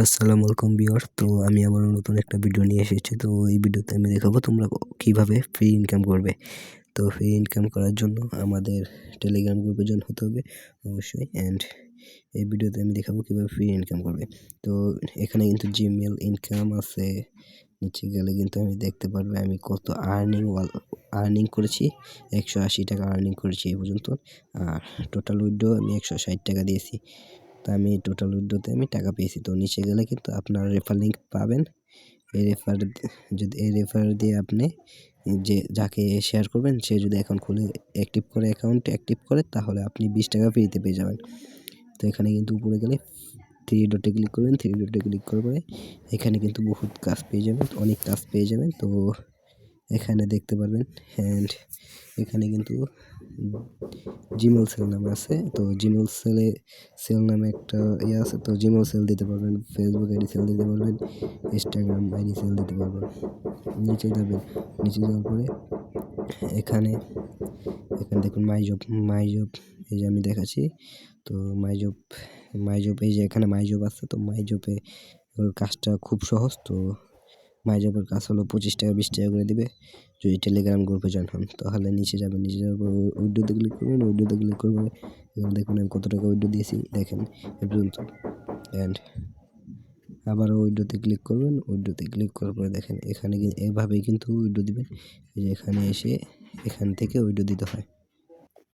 আসসালামু আলাইকুম ভিউয়ার্স। তো আমি আবারও নতুন একটা ভিডিও নিয়ে এসেছি। তো এই ভিডিওতে আমি দেখাবো তোমরা কিভাবে ফ্রি ইনকাম করবে। তো ফ্রি ইনকাম করার জন্য আমাদের টেলিগ্রাম গ্রুপে জয়েন হতে হবে অবশ্যই। এই ভিডিওতে আমি দেখাবো কিভাবে ফ্রি ইনকাম করবে। তো এখানে কিন্তু জিমেল ইনকাম আছে, নিচে গেলে কিন্তু আমি দেখতে পারবে আমি কত আর্নিং করেছি। 180 টাকা আর্নিং করেছি এই পর্যন্ত। আর টোটাল উইথড্র আমি 160 টাকা দিয়েছি। তো আমি টোটাল উইথড্রতে আমি টাকা পেয়েছি। তো নিচে গেলে কিন্তু আপনার রেফার লিঙ্ক পাবেন। এই রেফার দিয়ে আপনি যাকে শেয়ার করবেন সে যদি অ্যাকাউন্ট খুলে অ্যাকাউন্ট অ্যাক্টিভ করে তাহলে আপনি 20 টাকা ফ্রিতে পেয়ে যাবেন। তো এখানে কিন্তু উপরে গেলে 3 ডটে ক্লিক করবেন। 3 ডটে ক্লিক করার পরে এখানে কিন্তু বহুত কাজ পেয়ে যাবেন, অনেক কাজ পেয়ে যাবেন। তো এখানে দেখতে পারবেন এখানে কিন্তু জিমেল সেল নামে আছে। তো জিমেল সেল নামে একটা আছে। তো জিমেল সেল দিতে পারবেন, ফেসবুক আইডি সেল দিতে পারবেন, ইনস্টাগ্রাম আইডি সেল দিতে পারবেন। নিচে যাবেন, নিচে যাওয়ার পরে এখানে দেখুন মাই জব এই যে আমি দেখাচ্ছি। তো মাই জব এই যে এখানে মাই জব আছে। তো মাই জবে কাজটা খুব সহজ। তো মাই জবের কাজ হলো 25 টাকা 20 টাকা করে দিবে যদি টেলিগ্রাম গ্রুপে জয়েন হন। তাহলে নিচে যাবেন, নিচে যাওয়ার পর উইথড্রোতে ক্লিক করবেন। উইথড্রোতে ক্লিক করবে এখানে দেখুন আমি কত টাকা উইথড্রো দিয়েছি দেখেন এ পর্যন্ত। আবারও উইথড্রোতে ক্লিক করবেন। উইথড্রোতে ক্লিক করার পরে দেখেন এখানে এভাবেই কিন্তু উইথড্রো দিবেন। এই যে এখানে এসে এখান থেকে উইথড্রো দিতে হয়।